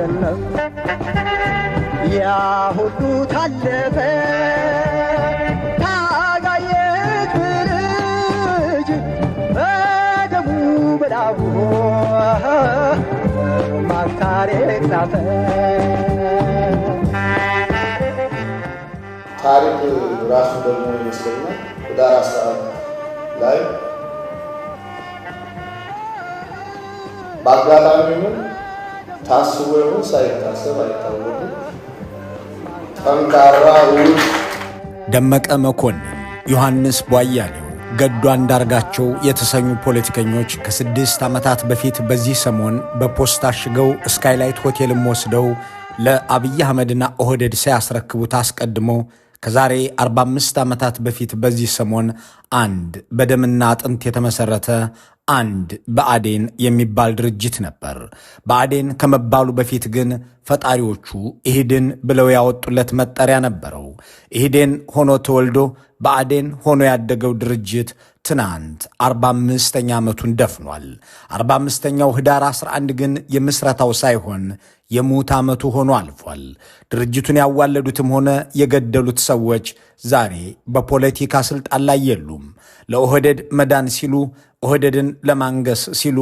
የለም ያ ሁሉ ታለፈ ታጋየት ልጅ በደሙ በላቡ ማታሪክ ጻፈ ታሪክ ራሱ ደግሞ ይመስለኛል ህዳር 11 ላይ በአጋጣሚው ታስቦ ይሁን ሳይታሰብ አይታወቅም ጠንካራ ደመቀ መኮንን፣ ዮሐንስ ቧያሌው፣ ገዱ አንዳርጋቸው የተሰኙ ፖለቲከኞች ከ6 ዓመታት በፊት በዚህ ሰሞን በፖስታ አሽገው ስካይላይት ሆቴልም ወስደው ለአብይ አህመድና ኦህዴድ ሳያስረክቡት አስቀድሞ ከዛሬ 45 ዓመታት በፊት በዚህ ሰሞን አንድ በደምና አጥንት የተመሰረተ አንድ ብአዴን የሚባል ድርጅት ነበር። ብአዴን ከመባሉ በፊት ግን ፈጣሪዎቹ ኢህዴን ብለው ያወጡለት መጠሪያ ነበረው። ኢህዴን ሆኖ ተወልዶ ብአዴን ሆኖ ያደገው ድርጅት ትናንት 45ኛ ዓመቱን ደፍኗል። 45ኛው ህዳር 11 ግን የምስረታው ሳይሆን የሙት ዓመቱ ሆኖ አልፏል። ድርጅቱን ያዋለዱትም ሆነ የገደሉት ሰዎች ዛሬ በፖለቲካ ስልጣን ላይ የሉም። ለኦህዴድ መዳን ሲሉ፣ ኦህዴድን ለማንገስ ሲሉ፣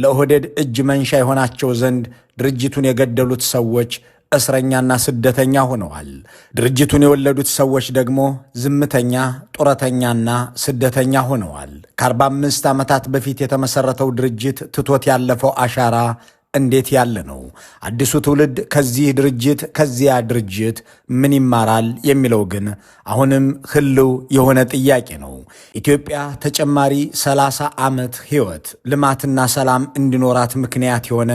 ለኦህዴድ እጅ መንሻ የሆናቸው ዘንድ ድርጅቱን የገደሉት ሰዎች እስረኛና ስደተኛ ሆነዋል። ድርጅቱን የወለዱት ሰዎች ደግሞ ዝምተኛ፣ ጡረተኛና ስደተኛ ሆነዋል። ከ45 ዓመታት በፊት የተመሠረተው ድርጅት ትቶት ያለፈው አሻራ እንዴት ያለ ነው? አዲሱ ትውልድ ከዚህ ድርጅት ከዚያ ድርጅት ምን ይማራል የሚለው ግን አሁንም ህልው የሆነ ጥያቄ ነው። ኢትዮጵያ ተጨማሪ 30 ዓመት ሕይወት ልማትና ሰላም እንዲኖራት ምክንያት የሆነ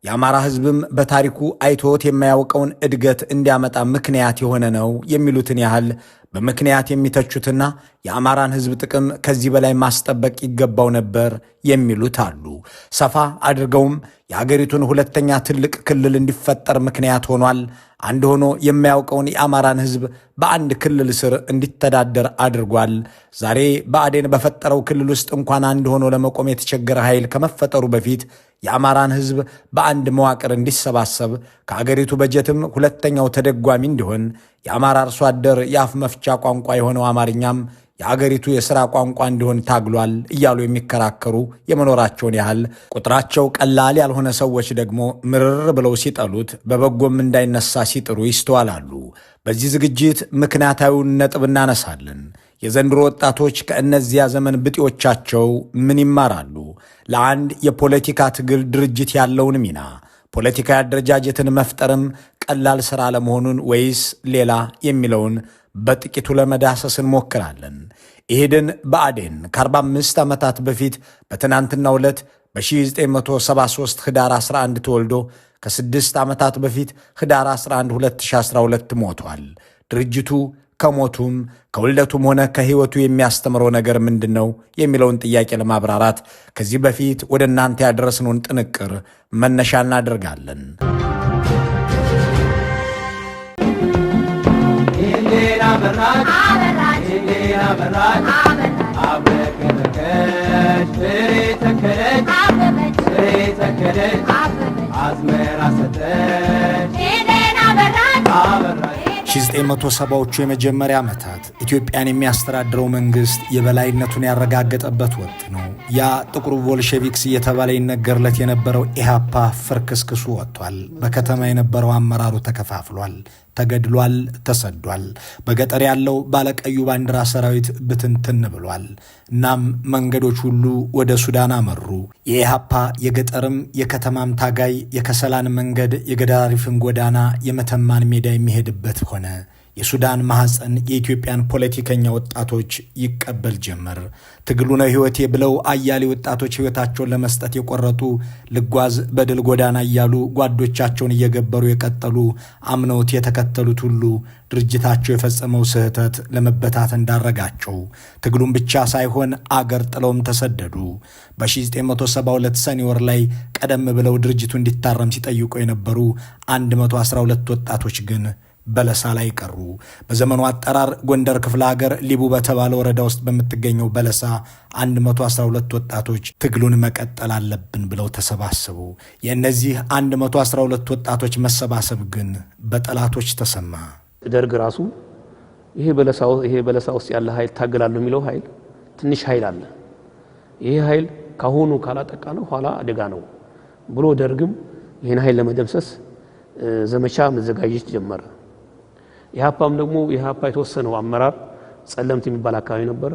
የአማራ ሕዝብም በታሪኩ አይቶት የማያውቀውን እድገት እንዲያመጣ ምክንያት የሆነ ነው የሚሉትን ያህል በምክንያት የሚተቹትና የአማራን ሕዝብ ጥቅም ከዚህ በላይ ማስጠበቅ ይገባው ነበር የሚሉት አሉ። ሰፋ አድርገውም የአገሪቱን ሁለተኛ ትልቅ ክልል እንዲፈጠር ምክንያት ሆኗል። አንድ ሆኖ የማያውቀውን የአማራን ሕዝብ በአንድ ክልል ስር እንዲተዳደር አድርጓል። ዛሬ ብአዴን በፈጠረው ክልል ውስጥ እንኳን አንድ ሆኖ ለመቆም የተቸገረ ኃይል ከመፈጠሩ በፊት የአማራን ሕዝብ በአንድ መዋቅር እንዲሰባሰብ ከአገሪቱ በጀትም ሁለተኛው ተደጓሚ እንዲሆን የአማራ አርሶ አደር የአፍ መፍቻ ቋንቋ የሆነው አማርኛም የአገሪቱ የሥራ ቋንቋ እንዲሆን ታግሏል እያሉ የሚከራከሩ የመኖራቸውን ያህል ቁጥራቸው ቀላል ያልሆነ ሰዎች ደግሞ ምርር ብለው ሲጠሉት በበጎም እንዳይነሳ ሲጥሩ ይስተዋላሉ። በዚህ ዝግጅት ምክንያታዊውን ነጥብ እናነሳለን። የዘንድሮ ወጣቶች ከእነዚያ ዘመን ብጤዎቻቸው ምን ይማራሉ? ለአንድ የፖለቲካ ትግል ድርጅት ያለውን ሚና፣ ፖለቲካዊ አደረጃጀትን መፍጠርም ቀላል ሥራ ለመሆኑን ወይስ ሌላ የሚለውን በጥቂቱ ለመዳሰስ እንሞክራለን። ኢህዴን ብአዴን ከ45 ዓመታት በፊት በትናንትናው ዕለት በ1973 ህዳር 11 ተወልዶ ከ6 ዓመታት በፊት ህዳር 11 2012 ሞቷል። ድርጅቱ ከሞቱም ከውልደቱም ሆነ ከሕይወቱ የሚያስተምረው ነገር ምንድን ነው የሚለውን ጥያቄ ለማብራራት ከዚህ በፊት ወደ እናንተ ያደረስነውን ጥንቅር መነሻ እናደርጋለን። የ1970ዎቹ የመጀመሪያ ዓመታት ኢትዮጵያን የሚያስተዳድረው መንግሥት የበላይነቱን ያረጋገጠበት ወቅት ነው። ያ ጥቁሩ ቦልሼቪክስ እየተባለ ይነገርለት የነበረው ኢህአፓ ፍርክስክሱ ወጥቷል። በከተማ የነበረው አመራሩ ተከፋፍሏል፣ ተገድሏል፣ ተሰዷል። በገጠር ያለው ባለቀዩ ባንዲራ ሰራዊት ብትንትን ብሏል። እናም መንገዶች ሁሉ ወደ ሱዳን አመሩ። የኢህአፓ የገጠርም የከተማም ታጋይ የከሰላን መንገድ፣ የገዳሪፍን ጎዳና፣ የመተማን ሜዳ የሚሄድበት ሆነ። የሱዳን ማኅፀን የኢትዮጵያን ፖለቲከኛ ወጣቶች ይቀበል ጀመር። ትግሉ ነው ሕይወቴ ብለው አያሌ ወጣቶች ሕይወታቸውን ለመስጠት የቆረጡ፣ ልጓዝ በድል ጎዳና እያሉ ጓዶቻቸውን እየገበሩ የቀጠሉ፣ አምነውት የተከተሉት ሁሉ ድርጅታቸው የፈጸመው ስህተት ለመበታተን ዳረጋቸው። ትግሉም ብቻ ሳይሆን አገር ጥለውም ተሰደዱ። በ1972 ሰኔ ወር ላይ ቀደም ብለው ድርጅቱ እንዲታረም ሲጠይቁ የነበሩ 112 ወጣቶች ግን በለሳ ላይ ቀሩ። በዘመኑ አጠራር ጎንደር ክፍለ ሀገር ሊቡ በተባለ ወረዳ ውስጥ በምትገኘው በለሳ 112 ወጣቶች ትግሉን መቀጠል አለብን ብለው ተሰባሰቡ። የእነዚህ 112 ወጣቶች መሰባሰብ ግን በጠላቶች ተሰማ። ደርግ ራሱ ይሄ በለሳ ውስጥ ያለ ኃይል ታገላለሁ የሚለው ኃይል ትንሽ ኃይል አለ፣ ይሄ ኃይል ካሁኑ ካላጠቃ ነው ኋላ አደጋ ነው ብሎ ደርግም ይሄን ኃይል ለመደምሰስ ዘመቻ መዘጋጀት ጀመረ። ኢህአፓም ደግሞ ኢህአፓ የተወሰነው አመራር ጸለምት የሚባል አካባቢ ነበረ።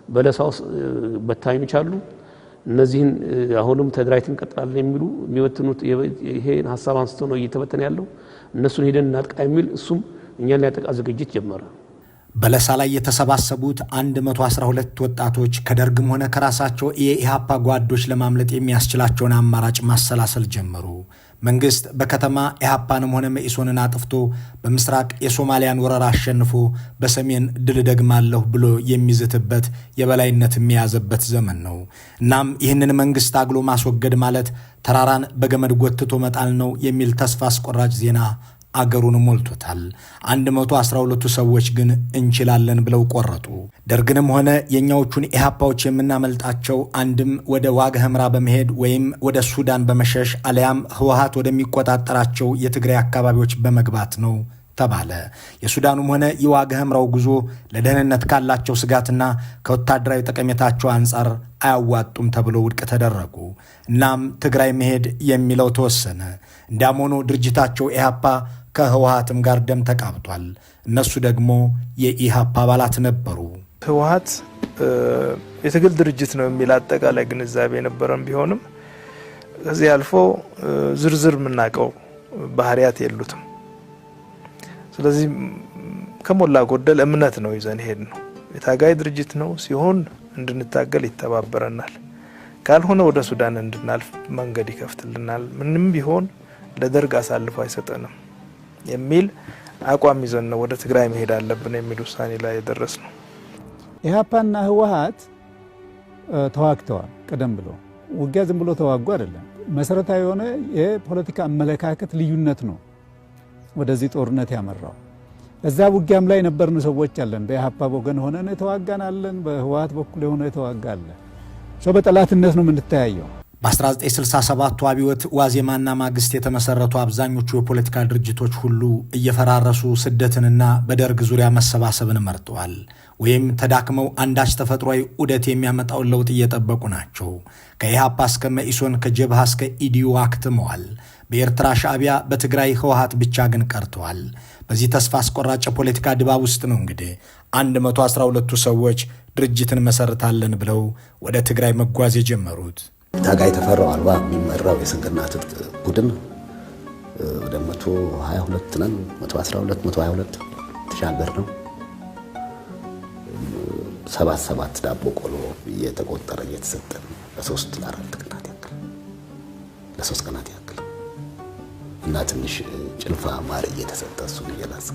በለሳው በታኞች አሉ። እነዚህን አሁንም ተድራይት እንቀጥላለን የሚሉ የሚወትኑት ይሄን ሐሳብ አንስተው ነው እየተበተነ ያለው። እነሱን ሄደን እናጥቃ የሚል እሱም እኛን ሊያጠቃ ዝግጅት ጀመረ። በለሳ ላይ የተሰባሰቡት 112 ወጣቶች ከደርግም ሆነ ከራሳቸው የኢህአፓ ጓዶች ለማምለጥ የሚያስችላቸውን አማራጭ ማሰላሰል ጀመሩ። መንግስት በከተማ ኢህአፓንም ሆነ መኢሶንን አጥፍቶ በምስራቅ የሶማሊያን ወረራ አሸንፎ በሰሜን ድል ደግማለሁ ብሎ የሚዝትበት የበላይነት የሚያዘበት ዘመን ነው። እናም ይህንን መንግስት አግሎ ማስወገድ ማለት ተራራን በገመድ ጎትቶ መጣል ነው የሚል ተስፋ አስቆራጭ ዜና አገሩን ሞልቶታል። 112ቱ ሰዎች ግን እንችላለን ብለው ቆረጡ። ደርግንም ሆነ የኛዎቹን ኢህአፓዎች የምናመልጣቸው አንድም ወደ ዋግ ኽምራ በመሄድ ወይም ወደ ሱዳን በመሸሽ አለያም ህወሓት ወደሚቆጣጠራቸው የትግራይ አካባቢዎች በመግባት ነው ተባለ። የሱዳኑም ሆነ የዋግ ኽምራው ጉዞ ለደህንነት ካላቸው ስጋትና ከወታደራዊ ጠቀሜታቸው አንጻር አያዋጡም ተብሎ ውድቅ ተደረጉ። እናም ትግራይ መሄድ የሚለው ተወሰነ። እንዳም ሆኖ ድርጅታቸው ኢህአፓ ከህወሓትም ጋር ደም ተቃብቷል። እነሱ ደግሞ የኢህአፓ አባላት ነበሩ። ህወሓት የትግል ድርጅት ነው የሚል አጠቃላይ ግንዛቤ የነበረን ቢሆንም ከዚህ አልፎ ዝርዝር የምናውቀው ባህሪያት የሉትም። ስለዚህ ከሞላ ጎደል እምነት ነው ይዘን ሄድ ነው። የታጋይ ድርጅት ነው ሲሆን እንድንታገል ይተባበረናል፣ ካልሆነ ወደ ሱዳን እንድናልፍ መንገድ ይከፍትልናል፣ ምንም ቢሆን ለደርግ አሳልፎ አይሰጠንም የሚል አቋም ይዘን ነው ወደ ትግራይ መሄድ አለብን የሚል ውሳኔ ላይ የደረስነው። ኢህአፓና ህወሓት ተዋግተዋል። ቀደም ብሎ ውጊያ ዝም ብሎ ተዋጉ አይደለም። መሰረታዊ የሆነ የፖለቲካ አመለካከት ልዩነት ነው ወደዚህ ጦርነት ያመራው። እዛ ውጊያም ላይ ነበርን ሰዎች አለን። በኢህአፓ ወገን ሆነን የተዋጋናለን፣ በህወሓት በኩል የሆነ የተዋጋለ ሰው በጠላትነት ነው የምንተያየው። በ1967 አብዮት ዋዜማና ማግስት የተመሰረቱ አብዛኞቹ የፖለቲካ ድርጅቶች ሁሉ እየፈራረሱ ስደትንና በደርግ ዙሪያ መሰባሰብን መርጠዋል። ወይም ተዳክመው አንዳች ተፈጥሯዊ ዑደት የሚያመጣውን ለውጥ እየጠበቁ ናቸው። ከኢህአፓ እስከ መኢሶን፣ ከጀብሃ እስከ ኢዲዩ አክትመዋል። በኤርትራ ሻዕቢያ፣ በትግራይ ህወሓት ብቻ ግን ቀርተዋል። በዚህ ተስፋ አስቆራጭ ፖለቲካ ድባብ ውስጥ ነው እንግዲህ 112ቱ ሰዎች ድርጅትን መሰርታለን ብለው ወደ ትግራይ መጓዝ የጀመሩት። ታጋይ ተፈራው አልባ የሚመራው የስንቅና ትጥቅ ቡድን ወደ 122 ነን፣ 122 ተሻገር ነው። 7 ዳቦ ቆሎ እየተቆጠረ እየተሰጠን ለ3 ቀናት ያክል እና ትንሽ ጭልፋ ማር እየተሰጠ እሱን እየላስ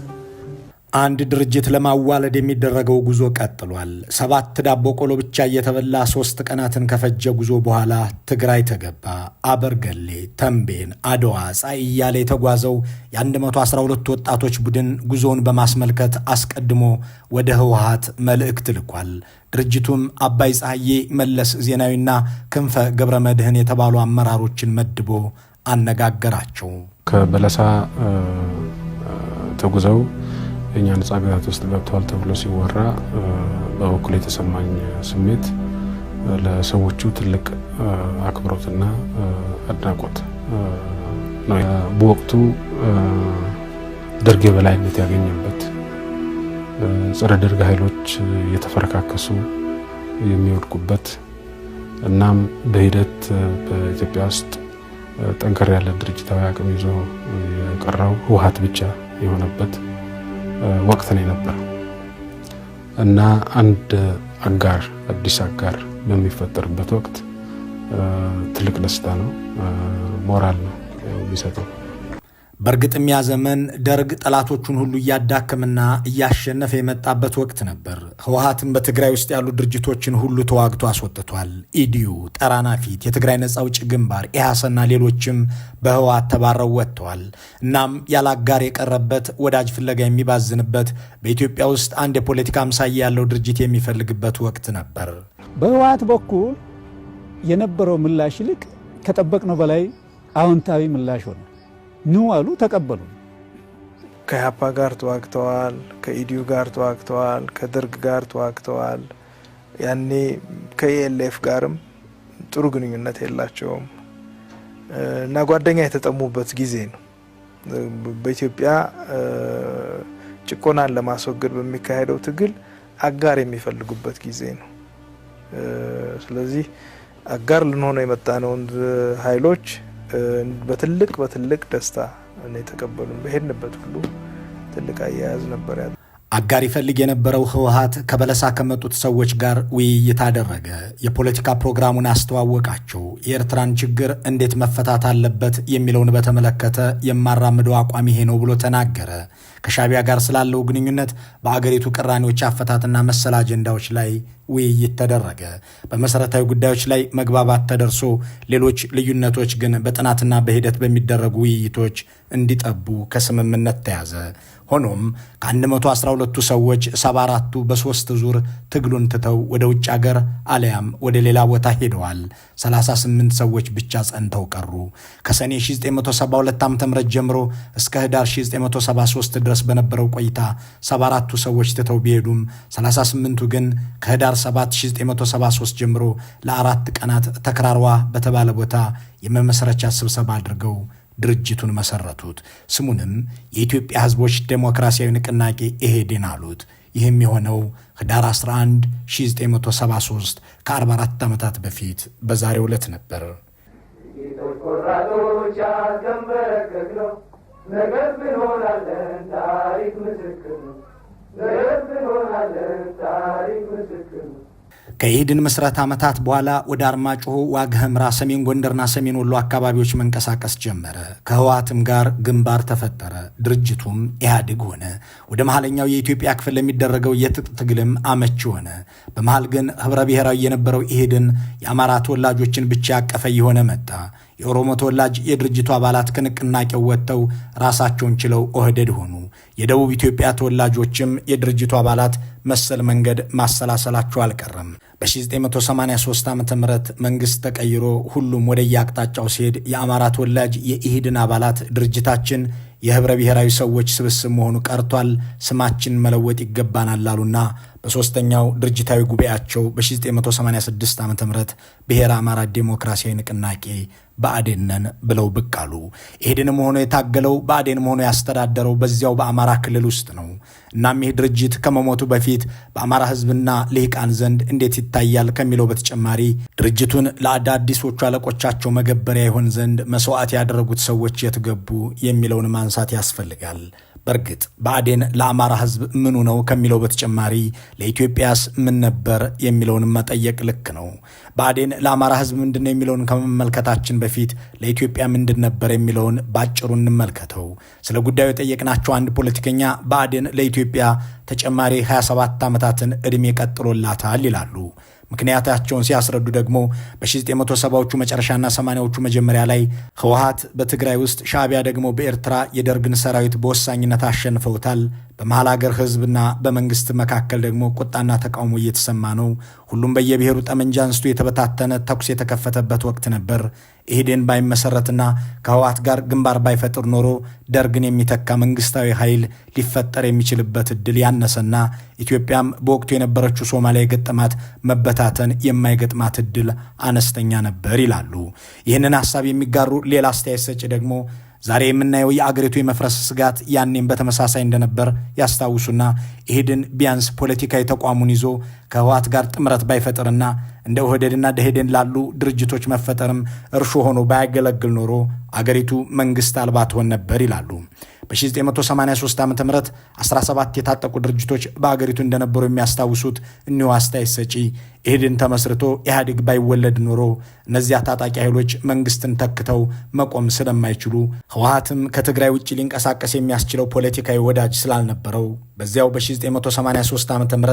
አንድ ድርጅት ለማዋለድ የሚደረገው ጉዞ ቀጥሏል። 7 ዳቦ ቆሎ ብቻ እየተበላ 3 ቀናትን ከፈጀ ጉዞ በኋላ ትግራይ ተገባ። አበርገሌ፣ ተንቤን፣ አድዋ፣ ጻይ እያለ የተጓዘው የ112 ወጣቶች ቡድን ጉዞውን በማስመልከት አስቀድሞ ወደ ህወሓት መልእክት ልኳል። ድርጅቱም አባይ ፀሐዬ፣ መለስ ዜናዊና ክንፈ ገብረ መድህን የተባሉ አመራሮችን መድቦ አነጋገራቸው። ከበለሳ ተጉዘው የኛ ነጻ ግዛት ውስጥ ገብተዋል ተብሎ ሲወራ በበኩል የተሰማኝ ስሜት ለሰዎቹ ትልቅ አክብሮትና አድናቆት ነው። በወቅቱ ደርግ የበላይነት ያገኘበት፣ ጸረ ደርግ ኃይሎች የተፈረካከሱ የሚወድቁበት፣ እናም በሂደት በኢትዮጵያ ውስጥ ጠንከር ያለ ድርጅታዊ አቅም ይዞ የቀረው ህወሓት ብቻ የሆነበት ወቅት ነው የነበረው እና አንድ አጋር አዲስ አጋር በሚፈጠርበት ወቅት ትልቅ ደስታ ነው፣ ሞራል ነው የሚሰጠው። በእርግጥም ያ ዘመን ደርግ ጠላቶቹን ሁሉ እያዳከምና እያሸነፈ የመጣበት ወቅት ነበር። ህወሓትም በትግራይ ውስጥ ያሉ ድርጅቶችን ሁሉ ተዋግቶ አስወጥቷል። ኢዲዩ፣ ጠራናፊት፣ የትግራይ ነጻ አውጪ ግንባር፣ ኢሕአሰና ሌሎችም በህወሓት ተባረው ወጥተዋል። እናም ያላጋር የቀረበት ወዳጅ ፍለጋ የሚባዝንበት በኢትዮጵያ ውስጥ አንድ የፖለቲካ አምሳያ ያለው ድርጅት የሚፈልግበት ወቅት ነበር። በህወሓት በኩል የነበረው ምላሽ ይልቅ ከጠበቅነው በላይ አዎንታዊ ምላሽ ሆነ። ኑ አሉ፣ ተቀበሉ። ከኢህአፓ ጋር ተዋግተዋል፣ ከኢዲዩ ጋር ተዋግተዋል፣ ከደርግ ጋር ተዋግተዋል። ያኔ ከኢኤልኤፍ ጋርም ጥሩ ግንኙነት የላቸውም እና ጓደኛ የተጠሙበት ጊዜ ነው። በኢትዮጵያ ጭቆናን ለማስወገድ በሚካሄደው ትግል አጋር የሚፈልጉበት ጊዜ ነው። ስለዚህ አጋር ልንሆነው የመጣነውን ኃይሎች በትልቅ ደስታ እኔ ተቀበሉን። በሄድንበት ሁሉ ትልቅ አያያዝ ነበር ያለው። አጋር ይፈልግ የነበረው ህወሓት ከበለሳ ከመጡት ሰዎች ጋር ውይይት አደረገ። የፖለቲካ ፕሮግራሙን አስተዋወቃቸው። የኤርትራን ችግር እንዴት መፈታት አለበት የሚለውን በተመለከተ የማራምደው አቋም ይሄ ነው ብሎ ተናገረ። ከሻዕቢያ ጋር ስላለው ግንኙነት፣ በአገሪቱ ቅራኔዎች አፈታትና መሰል አጀንዳዎች ላይ ውይይት ተደረገ። በመሰረታዊ ጉዳዮች ላይ መግባባት ተደርሶ ሌሎች ልዩነቶች ግን በጥናትና በሂደት በሚደረጉ ውይይቶች እንዲጠቡ ከስምምነት ተያዘ። ሆኖም ከ112ቱ ሰዎች 74ቱ በሶስት ዙር ትግሉን ትተው ወደ ውጭ አገር አለያም ወደ ሌላ ቦታ ሄደዋል። 38 ሰዎች ብቻ ጸንተው ቀሩ። ከሰኔ 1972 ዓ.ም ጀምሮ እስከ ህዳር 1973 ድረስ በነበረው ቆይታ 74ቱ ሰዎች ትተው ቢሄዱም 38ቱ ግን ከህዳር 7 1973 ጀምሮ ለ4 ቀናት ተከራርዋ በተባለ ቦታ የመመስረቻ ስብሰባ አድርገው ድርጅቱን መሰረቱት። ስሙንም የኢትዮጵያ ህዝቦች ዴሞክራሲያዊ ንቅናቄ ኢህዴን አሉት። ይህም የሆነው ህዳር 11 1973 ከ44 ዓመታት በፊት በዛሬው ዕለት ነበር። ከኢህዴን ምስረት ዓመታት በኋላ ወደ አርማጭሆ፣ ዋግ ኽምራ፣ ሰሜን ጎንደርና ሰሜን ወሎ አካባቢዎች መንቀሳቀስ ጀመረ። ከህወሓትም ጋር ግንባር ተፈጠረ። ድርጅቱም ኢህአዴግ ሆነ። ወደ መሃለኛው የኢትዮጵያ ክፍል ለሚደረገው የትጥቅ ትግልም አመቺ ሆነ። በመሃል ግን ህብረ ብሔራዊ የነበረው ኢህዴን የአማራ ተወላጆችን ብቻ ያቀፈ የሆነ መጣ። የኦሮሞ ተወላጅ የድርጅቱ አባላት ከንቅናቄው ወጥተው ራሳቸውን ችለው ኦህዴድ ሆኑ። የደቡብ ኢትዮጵያ ተወላጆችም የድርጅቱ አባላት መሰል መንገድ ማሰላሰላቸው አልቀረም። በ1983 ዓ.ም መንግስት ተቀይሮ ሁሉም ወደ የአቅጣጫው ሲሄድ የአማራ ተወላጅ የኢህዴን አባላት ድርጅታችን የህብረ ብሔራዊ ሰዎች ስብስብ መሆኑ ቀርቷል፣ ስማችን መለወጥ ይገባናል አሉና በሶስተኛው ድርጅታዊ ጉባኤያቸው በ1986 ዓ.ም ብሔረ አማራ ዴሞክራሲያዊ ንቅናቄ ብአዴን ነን ብለው ብቅ አሉ። ኢህዴን መሆኑ የታገለው ብአዴን መሆኑ ያስተዳደረው በዚያው በአማራ ክልል ውስጥ ነው። እናም ይህ ድርጅት ከመሞቱ በፊት በአማራ ህዝብና ልሂቃን ዘንድ እንዴት ይታያል ከሚለው በተጨማሪ ድርጅቱን ለአዳዲሶቹ አለቆቻቸው መገበሪያ ይሆን ዘንድ መስዋዕት ያደረጉት ሰዎች የት ገቡ የሚለውን ማንሳት ያስፈልጋል። በእርግጥ ብአዴን ለአማራ ህዝብ ምኑ ነው ከሚለው በተጨማሪ ለኢትዮጵያስ ምን ነበር የሚለውን መጠየቅ ልክ ነው። ብአዴን ለአማራ ህዝብ ምንድነው የሚለውን ከመመልከታችን በፊት ለኢትዮጵያ ምንድን ነበር የሚለውን ባጭሩ እንመልከተው። ስለ ጉዳዩ የጠየቅናቸው አንድ ፖለቲከኛ ብአዴን ለኢትዮጵያ ተጨማሪ 27 ዓመታትን ዕድሜ ቀጥሎላታል ይላሉ። ምክንያታቸውን ሲያስረዱ ደግሞ በ1970ዎቹ መጨረሻና 80ዎቹ መጀመሪያ ላይ ህወሓት በትግራይ ውስጥ፣ ሻዕቢያ ደግሞ በኤርትራ የደርግን ሰራዊት በወሳኝነት አሸንፈውታል። በመሃል አገር ህዝብና በመንግስት መካከል ደግሞ ቁጣና ተቃውሞ እየተሰማ ነው። ሁሉም በየብሔሩ ጠመንጃ አንስቶ የተበታተነ ተኩስ የተከፈተበት ወቅት ነበር። ኢህዴን ባይመሰረትና ከህወሓት ጋር ግንባር ባይፈጥር ኖሮ ደርግን የሚተካ መንግስታዊ ኃይል ሊፈጠር የሚችልበት እድል ያነሰና ኢትዮጵያም በወቅቱ የነበረችው ሶማሊያ የገጠማት መበታተን የማይገጥማት እድል አነስተኛ ነበር ይላሉ። ይህንን ሐሳብ የሚጋሩ ሌላ አስተያየት ሰጪ ደግሞ ዛሬ የምናየው የአገሪቱ የመፍረስ ስጋት ያኔም በተመሳሳይ እንደነበር ያስታውሱና ኢህዴን ቢያንስ ፖለቲካዊ ተቋሙን ይዞ ከህወሓት ጋር ጥምረት ባይፈጥርና እንደ ኦህዴድና ደኢህዴን ላሉ ድርጅቶች መፈጠርም እርሾ ሆኖ ባያገለግል ኖሮ አገሪቱ መንግስት አልባ ትሆን ነበር ይላሉ። በ1983 ዓ.ም 17 የታጠቁ ድርጅቶች በአገሪቱ እንደነበሩ የሚያስታውሱት እኒሁ አስተያየት ሰጪ ኢህዴን ተመስርቶ ኢህአዴግ ባይወለድ ኖሮ እነዚያ ታጣቂ ኃይሎች መንግስትን ተክተው መቆም ስለማይችሉ ህወሓትም ከትግራይ ውጭ ሊንቀሳቀስ የሚያስችለው ፖለቲካዊ ወዳጅ ስላልነበረው በዚያው በ1983 ዓ.ም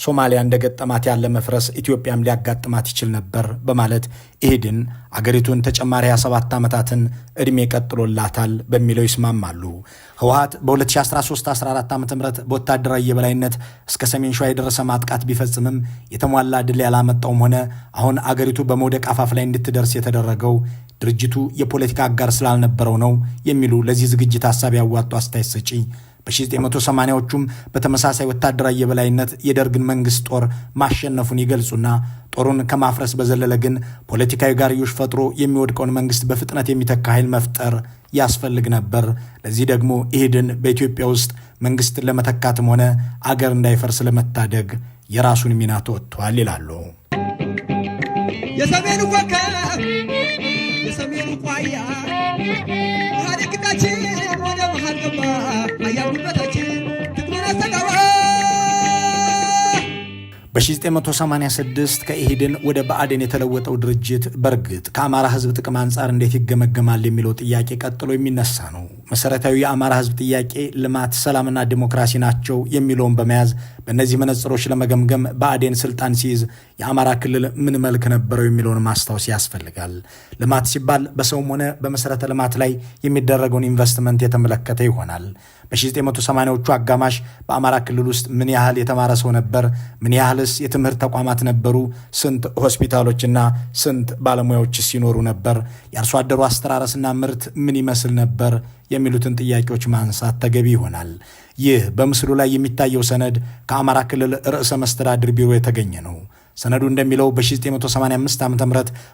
ሶማሊያ እንደገጠማት ያለ መፍረስ ኢትዮጵያም ሊያጋጥማት ይችል ነበር በማለት ኢህዴን አገሪቱን ተጨማሪ 27 ዓመታትን ዕድሜ ቀጥሎላታል በሚለው ይስማማሉ። ህወሓት በ2013-14 ዓ.ም በወታደራዊ የበላይነት እስከ ሰሜን ሸዋ የደረሰ ማጥቃት ቢፈጽምም የተሟላ ድል ያላመጣውም ሆነ አሁን አገሪቱ በመውደቅ አፋፍ ላይ እንድትደርስ የተደረገው ድርጅቱ የፖለቲካ አጋር ስላልነበረው ነው የሚሉ ለዚህ ዝግጅት ሐሳብ ያዋጡ አስተያየት ሰጪ በ1980ዎቹም በተመሳሳይ ወታደራዊ የበላይነት የደርግን መንግስት ጦር ማሸነፉን ይገልጹና ጦሩን ከማፍረስ በዘለለ ግን ፖለቲካዊ ጋርዮሽ ፈጥሮ የሚወድቀውን መንግስት በፍጥነት የሚተካ ኃይል መፍጠር ያስፈልግ ነበር። ለዚህ ደግሞ ኢህዴን በኢትዮጵያ ውስጥ መንግስትን ለመተካትም ሆነ አገር እንዳይፈርስ ለመታደግ የራሱን ሚና ተወጥቷል ይላሉ። የሰሜኑ ኮከብ የሰሜኑ ቋያ ታሪክታችን ወደ መሃል ገባ አያጉበታችን ትግሉን አስተጋባ። በ1986 ከኢህዴን ወደ ብአዴን የተለወጠው ድርጅት በእርግጥ ከአማራ ህዝብ ጥቅም አንጻር እንዴት ይገመገማል የሚለው ጥያቄ ቀጥሎ የሚነሳ ነው። መሰረታዊ የአማራ ህዝብ ጥያቄ ልማት፣ ሰላምና ዲሞክራሲ ናቸው የሚለውን በመያዝ በእነዚህ መነጽሮች ለመገምገም ብአዴን ስልጣን ሲይዝ የአማራ ክልል ምን መልክ ነበረው የሚለውን ማስታወስ ያስፈልጋል። ልማት ሲባል በሰውም ሆነ በመሰረተ ልማት ላይ የሚደረገውን ኢንቨስትመንት የተመለከተ ይሆናል። በ1980ዎቹ አጋማሽ በአማራ ክልል ውስጥ ምን ያህል የተማረ ሰው ነበር? ምን ያህልስ የትምህርት ተቋማት ነበሩ? ስንት ሆስፒታሎችና ስንት ባለሙያዎች ሲኖሩ ነበር? የአርሶ አደሩ አስተራረስና ምርት ምን ይመስል ነበር? የሚሉትን ጥያቄዎች ማንሳት ተገቢ ይሆናል። ይህ በምስሉ ላይ የሚታየው ሰነድ ከአማራ ክልል ርዕሰ መስተዳድር ቢሮ የተገኘ ነው። ሰነዱ እንደሚለው በ1985 ዓ.ም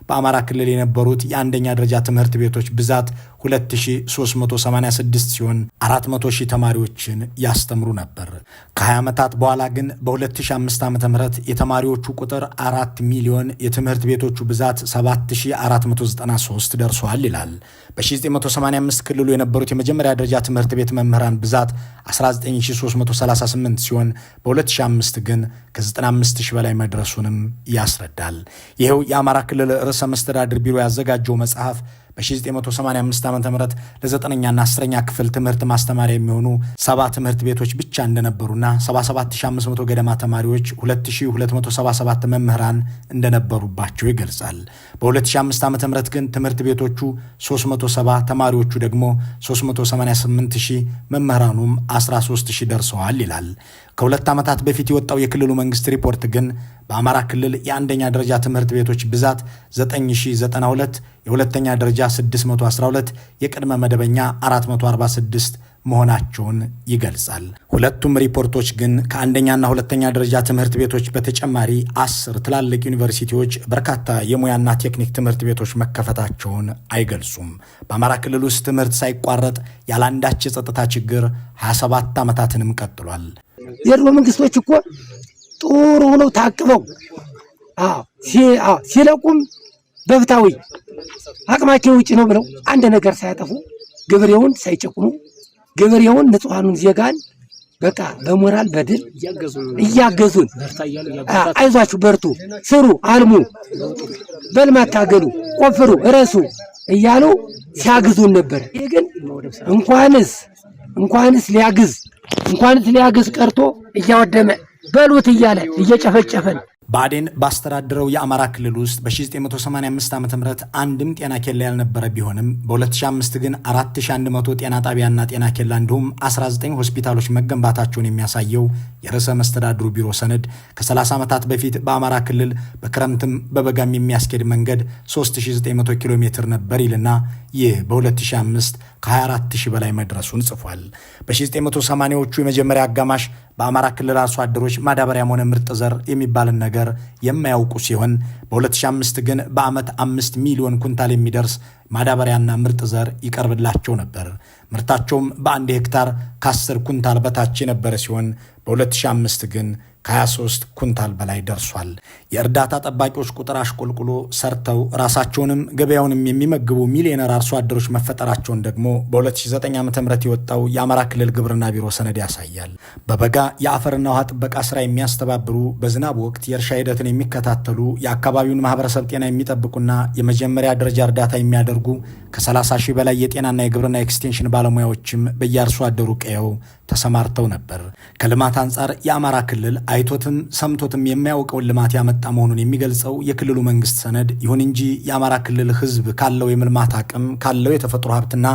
በአማራ ክልል የነበሩት የአንደኛ ደረጃ ትምህርት ቤቶች ብዛት 2386 ሲሆን 400 ሺህ ተማሪዎችን ያስተምሩ ነበር። ከ20 ዓመታት በኋላ ግን በ2005 ዓ.ም የተማሪዎቹ ቁጥር 4 ሚሊዮን፣ የትምህርት ቤቶቹ ብዛት 7493 ደርሷል ይላል። በ1985 ክልሉ የነበሩት የመጀመሪያ ደረጃ ትምህርት ቤት መምህራን ብዛት 19338 ሲሆን በ2005 ግን ከ95000 በላይ መድረሱንም ያስረዳል። ይኸው የአማራ ክልል ርዕሰ መስተዳድር ቢሮ ያዘጋጀው መጽሐፍ በ1985 ዓ.ም ለ9ኛና 10ኛ ክፍል ትምህርት ማስተማሪያ የሚሆኑ 70 ትምህርት ቤቶች ብቻ እንደነበሩና 77500 ገደማ ተማሪዎች፣ 2277 መምህራን እንደነበሩባቸው ይገልጻል። በ2005 ዓ.ም ግን ትምህርት ቤቶቹ 370፣ ተማሪዎቹ ደግሞ 388000፣ መምህራኑም 13000 ደርሰዋል ይላል። ከሁለት ዓመታት በፊት የወጣው የክልሉ መንግስት ሪፖርት ግን በአማራ ክልል የአንደኛ ደረጃ ትምህርት ቤቶች ብዛት 9092፣ የሁለተኛ ደረጃ 612፣ የቅድመ መደበኛ 446 መሆናቸውን ይገልጻል። ሁለቱም ሪፖርቶች ግን ከአንደኛና ሁለተኛ ደረጃ ትምህርት ቤቶች በተጨማሪ 10 ትላልቅ ዩኒቨርሲቲዎች፣ በርካታ የሙያና ቴክኒክ ትምህርት ቤቶች መከፈታቸውን አይገልጹም። በአማራ ክልል ውስጥ ትምህርት ሳይቋረጥ ያለአንዳች የጸጥታ ችግር 27 ዓመታትንም ቀጥሏል። የድሮ መንግስቶች እኮ ጥሩ ሆነው ታቅበው ሲለቁም በፍታዊ አቅማቸው ውጭ ነው ብለው አንድ ነገር ሳያጠፉ ገበሬውን ሳይጨቁኑ ገበሬውን ንጹሃኑን ዜጋን በቃ በሞራል በድል እያገዙን አይዟችሁ፣ በርቱ፣ ስሩ፣ አልሙ፣ በልማት ታገሉ፣ ቆፍሩ፣ እረሱ እያሉ ሲያግዙን ነበር። ይሄ ግን እንኳንስ ሊያግዝ ቀርቶ እያወደመ በሉት እያለ እየጨፈጨፈን ብአዴን ባስተዳደረው የአማራ ክልል ውስጥ በ1985 ዓ.ም አንድም ጤና ኬላ ያልነበረ ቢሆንም በ2005 ግን 4100 ጤና ጣቢያና ጤና ኬላ እንዲሁም 19 ሆስፒታሎች መገንባታቸውን የሚያሳየው የርዕሰ መስተዳድሩ ቢሮ ሰነድ ከ30 ዓመታት በፊት በአማራ ክልል በክረምትም በበጋም የሚያስኬድ መንገድ 3900 ኪሎ ሜትር ነበር ይልና ይህ በ2005 ከ24000 በላይ መድረሱን ጽፏል። በ1980ዎቹ የመጀመሪያ አጋማሽ በአማራ ክልል አርሶ አደሮች ማዳበሪያም ሆነ ምርጥ ዘር የሚባልን ነገር የማያውቁ ሲሆን በ2005 ግን በዓመት 5 ሚሊዮን ኩንታል የሚደርስ ማዳበሪያና ምርጥ ዘር ይቀርብላቸው ነበር። ምርታቸውም በአንድ ሄክታር ከ10 ኩንታል በታች የነበረ ሲሆን በ2005 ግን ከ23 ኩንታል በላይ ደርሷል። የእርዳታ ጠባቂዎች ቁጥር አሽቆልቁሎ ሰርተው ራሳቸውንም ገበያውንም የሚመግቡ ሚሊዮነር አርሶ አደሮች መፈጠራቸውን ደግሞ በ2009 ዓ.ም የወጣው የአማራ ክልል ግብርና ቢሮ ሰነድ ያሳያል። በበጋ የአፈርና ውሃ ጥበቃ ስራ የሚያስተባብሩ፣ በዝናብ ወቅት የእርሻ ሂደትን የሚከታተሉ፣ የአካባቢውን ማህበረሰብ ጤና የሚጠብቁና የመጀመሪያ ደረጃ እርዳታ የሚያደርጉ ከ30 ሺህ በላይ የጤናና የግብርና ኤክስቴንሽን ባለሙያዎችም በየአርሶ አደሩ ቀየው ተሰማርተው ነበር። ከልማት አንጻር የአማራ ክልል አይቶትም ሰምቶትም የማያውቀውን ልማት ያመጣ መሆኑን የሚገልጸው የክልሉ መንግስት ሰነድ፣ ይሁን እንጂ የአማራ ክልል ህዝብ ካለው የልማት አቅም ካለው የተፈጥሮ ሀብትና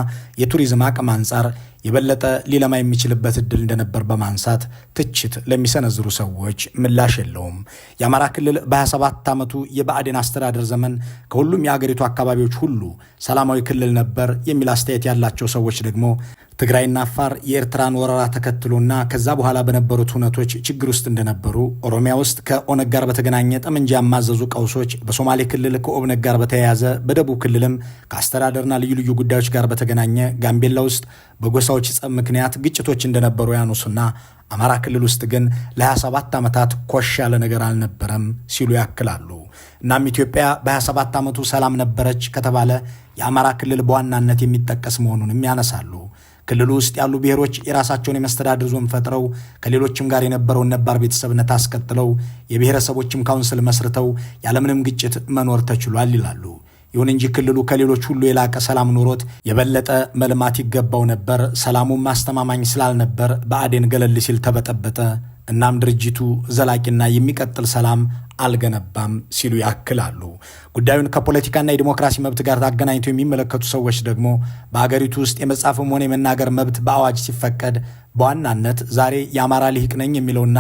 የቱሪዝም አቅም አንጻር የበለጠ ሊለማ የሚችልበት እድል እንደነበር በማንሳት ትችት ለሚሰነዝሩ ሰዎች ምላሽ የለውም። የአማራ ክልል በ27 ዓመቱ የብአዴን አስተዳደር ዘመን ከሁሉም የአገሪቱ አካባቢዎች ሁሉ ሰላማዊ ክልል ነበር የሚል አስተያየት ያላቸው ሰዎች ደግሞ ትግራይና አፋር የኤርትራን ወረራ ተከትሎና ከዛ በኋላ በነበሩት ሁነቶች ችግር ውስጥ እንደነበሩ፣ ኦሮሚያ ውስጥ ከኦነግ ጋር በተገናኘ ጠመንጃ ያማዘዙ ቀውሶች፣ በሶማሌ ክልል ከኦብነግ ጋር በተያያዘ፣ በደቡብ ክልልም ከአስተዳደርና ልዩ ልዩ ጉዳዮች ጋር በተገናኘ፣ ጋምቤላ ውስጥ በጎሳዎች ጸብ ምክንያት ግጭቶች እንደነበሩ ያነሱና አማራ ክልል ውስጥ ግን ለ27 ዓመታት ኮሽ ያለ ነገር አልነበረም ሲሉ ያክላሉ። እናም ኢትዮጵያ በ27 ዓመቱ ሰላም ነበረች ከተባለ የአማራ ክልል በዋናነት የሚጠቀስ መሆኑንም ያነሳሉ። ክልሉ ውስጥ ያሉ ብሔሮች የራሳቸውን የመስተዳድር ዞን ፈጥረው ከሌሎችም ጋር የነበረውን ነባር ቤተሰብነት አስቀጥለው የብሔረሰቦችም ካውንስል መስርተው ያለምንም ግጭት መኖር ተችሏል ይላሉ። ይሁን እንጂ ክልሉ ከሌሎች ሁሉ የላቀ ሰላም ኖሮት የበለጠ መልማት ይገባው ነበር። ሰላሙም አስተማማኝ ስላልነበር ብአዴን ገለል ሲል ተበጠበጠ። እናም ድርጅቱ ዘላቂና የሚቀጥል ሰላም አልገነባም ሲሉ ያክላሉ። ጉዳዩን ከፖለቲካና የዲሞክራሲ መብት ጋር ታገናኝተው የሚመለከቱ ሰዎች ደግሞ በአገሪቱ ውስጥ የመጻፍም ሆነ የመናገር መብት በአዋጅ ሲፈቀድ በዋናነት ዛሬ የአማራ ልሂቅ ነኝ የሚለውና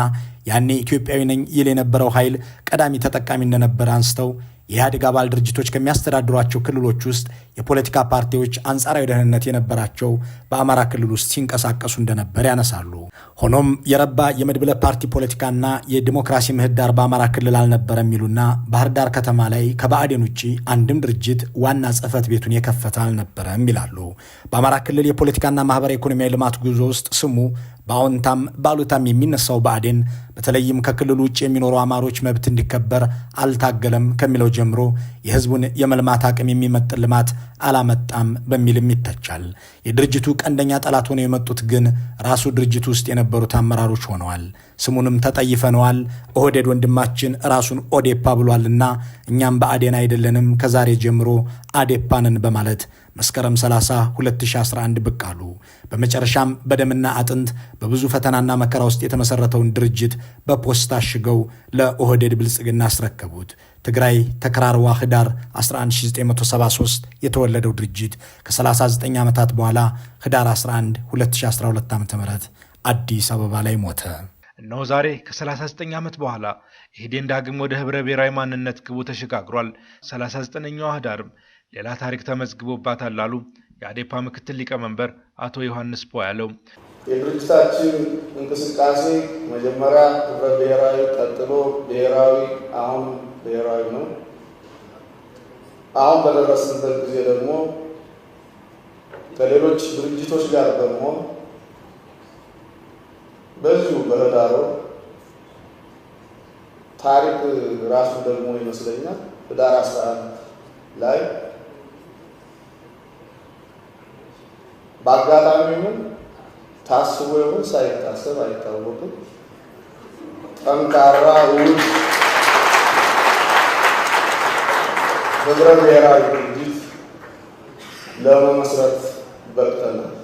ያኔ ኢትዮጵያዊ ነኝ ይል የነበረው ኃይል ቀዳሚ ተጠቃሚ እንደነበረ አንስተው የኢህአዴግ አባል ድርጅቶች ከሚያስተዳድሯቸው ክልሎች ውስጥ የፖለቲካ ፓርቲዎች አንጻራዊ ደህንነት የነበራቸው በአማራ ክልል ውስጥ ሲንቀሳቀሱ እንደነበር ያነሳሉ። ሆኖም የረባ የመድብለ ፓርቲ ፖለቲካና የዲሞክራሲ ምህዳር በአማራ ክልል አልነበረም የሚሉና ባህር ዳር ከተማ ላይ ከብአዴን ውጭ አንድም ድርጅት ዋና ጽሕፈት ቤቱን የከፈተ አልነበረም ይላሉ። በአማራ ክልል የፖለቲካና ማህበራዊ ኢኮኖሚያዊ ልማት ጉዞ ውስጥ ስሙ በአዎንታም ባሉታም የሚነሳው ብአዴን በተለይም ከክልሉ ውጭ የሚኖሩ አማሮች መብት እንዲከበር አልታገለም ከሚለው ጀምሮ የህዝቡን የመልማት አቅም የሚመጥን ልማት አላመጣም በሚልም ይተቻል። የድርጅቱ ቀንደኛ ጠላት ሆነው የመጡት ግን ራሱ ድርጅቱ ውስጥ የነበሩት አመራሮች ሆነዋል። ስሙንም ተጠይፈነዋል። ኦህዴድ ወንድማችን ራሱን ኦዴፓ ብሏልና እኛም ብአዴን አይደለንም ከዛሬ ጀምሮ አዴፓንን በማለት መስከረም 30 2011 ብቅ አሉ። በመጨረሻም በደምና አጥንት በብዙ ፈተናና መከራ ውስጥ የተመሰረተውን ድርጅት በፖስታ አሽገው ለኦህዴድ ብልጽግና አስረከቡት። ትግራይ ተከራርዋ ህዳር 11973 የተወለደው ድርጅት ከ39 ዓመታት በኋላ ህዳር 11 2012 ዓ.ም አዲስ አበባ ላይ ሞተ። እነሆ ዛሬ ከ39 ዓመት በኋላ ኢህዴን ዳግም ወደ ህብረ ብሔራዊ ማንነት ግቡ ተሸጋግሯል። 39ኛዋ ህዳርም ሌላ ታሪክ ተመዝግቦባታል አሉ የአዴፓ ምክትል ሊቀመንበር አቶ ዮሐንስ ቧያለው። የድርጅታችን እንቅስቃሴ መጀመሪያ ህብረ ብሔራዊ፣ ቀጥሎ ብሔራዊ፣ አሁን ብሔራዊ ነው። አሁን በደረስንበት ጊዜ ደግሞ ከሌሎች ድርጅቶች ጋር በመሆን በዚሁ በህዳር ታሪክ ራሱ ደግሞ ይመስለኛል ህዳር 11 ላይ በአጋጣሚው ታስቦ ይሁን ሳይታሰብ አይታወቅም ጠንካራ ውድ ህብረ ብሔራዊ ድርጅት ለመመስረት በቅተናል።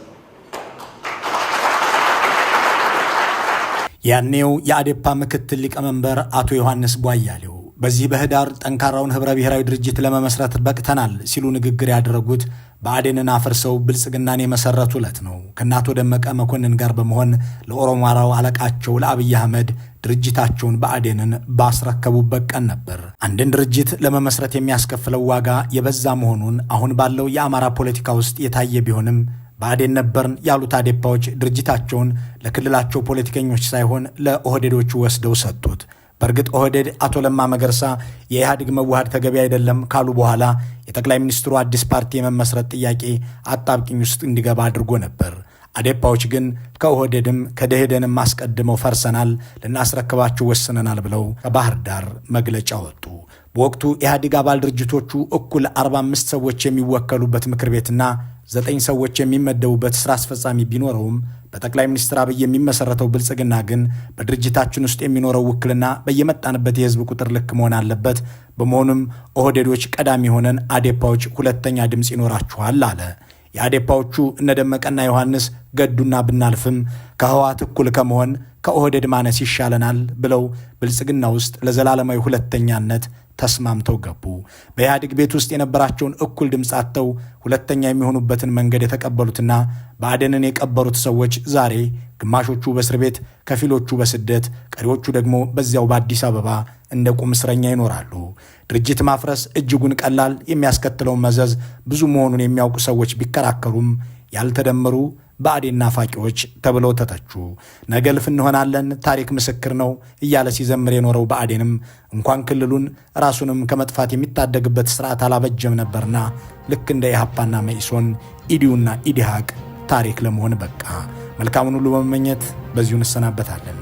ያኔው የአዴፓ ምክትል ሊቀመንበር አቶ ዮሐንስ ቧያሌው በዚህ በህዳር ጠንካራውን ህብረ ብሔራዊ ድርጅት ለመመስረት በቅተናል ሲሉ ንግግር ያደረጉት ብአዴንን አፈርሰው ብልጽግናን የመሰረቱ ዕለት ነው። ከአቶ ደመቀ መኮንን ጋር በመሆን ለኦሮማራው አለቃቸው ለአብይ አህመድ ድርጅታቸውን ብአዴንን ባስረከቡበት ቀን ነበር። አንድን ድርጅት ለመመስረት የሚያስከፍለው ዋጋ የበዛ መሆኑን አሁን ባለው የአማራ ፖለቲካ ውስጥ የታየ ቢሆንም ብአዴን ነበርን ያሉት አዴፓዎች ድርጅታቸውን ለክልላቸው ፖለቲከኞች ሳይሆን ለኦህዴዶቹ ወስደው ሰጡት። በእርግጥ ኦህዴድ አቶ ለማ መገርሳ የኢህአዴግ መዋሃድ ተገቢ አይደለም ካሉ በኋላ የጠቅላይ ሚኒስትሩ አዲስ ፓርቲ የመመስረት ጥያቄ አጣብቂኝ ውስጥ እንዲገባ አድርጎ ነበር። አዴፓዎች ግን ከኦህዴድም ከደኢህዴንም አስቀድመው ፈርሰናል፣ ልናስረክባችሁ ወስነናል ብለው ከባህር ዳር መግለጫ ወጡ። በወቅቱ ኢህአዴግ አባል ድርጅቶቹ እኩል 45 ሰዎች የሚወከሉበት ምክር ቤትና 9 ሰዎች የሚመደቡበት ስራ አስፈጻሚ ቢኖረውም በጠቅላይ ሚኒስትር አብይ የሚመሰረተው ብልጽግና ግን በድርጅታችን ውስጥ የሚኖረው ውክልና በየመጣንበት የህዝብ ቁጥር ልክ መሆን አለበት። በመሆኑም ኦህዴዶች ቀዳሚ ሆነን አዴፓዎች ሁለተኛ ድምፅ ይኖራችኋል አለ። የአዴፓዎቹ እነደመቀና ዮሐንስ ገዱና ብናልፍም ከህወሓት እኩል ከመሆን ከኦህዴድ ማነስ ይሻለናል ብለው ብልጽግና ውስጥ ለዘላለማዊ ሁለተኛነት ተስማምተው ገቡ። በኢህአዴግ ቤት ውስጥ የነበራቸውን እኩል ድምፅ አጥተው ሁለተኛ የሚሆኑበትን መንገድ የተቀበሉትና ብአዴንን የቀበሩት ሰዎች ዛሬ ግማሾቹ በእስር ቤት፣ ከፊሎቹ በስደት፣ ቀሪዎቹ ደግሞ በዚያው በአዲስ አበባ እንደ ቁም እስረኛ ይኖራሉ። ድርጅት ማፍረስ እጅጉን ቀላል፣ የሚያስከትለውን መዘዝ ብዙ መሆኑን የሚያውቁ ሰዎች ቢከራከሩም ያልተደመሩ ብአዴን ናፋቂዎች ተብለው ተተቹ። ነገ እልፍ እንሆናለን፣ ታሪክ ምስክር ነው እያለ ሲዘምር የኖረው ብአዴንም እንኳን ክልሉን ራሱንም ከመጥፋት የሚታደግበት ስርዓት አላበጀም ነበርና ልክ እንደ ኢህአፓና መኢሶን ኢዲዩና ኢዲሃቅ ታሪክ ለመሆን በቃ። መልካሙን ሁሉ በመመኘት በዚሁ እንሰናበታለን።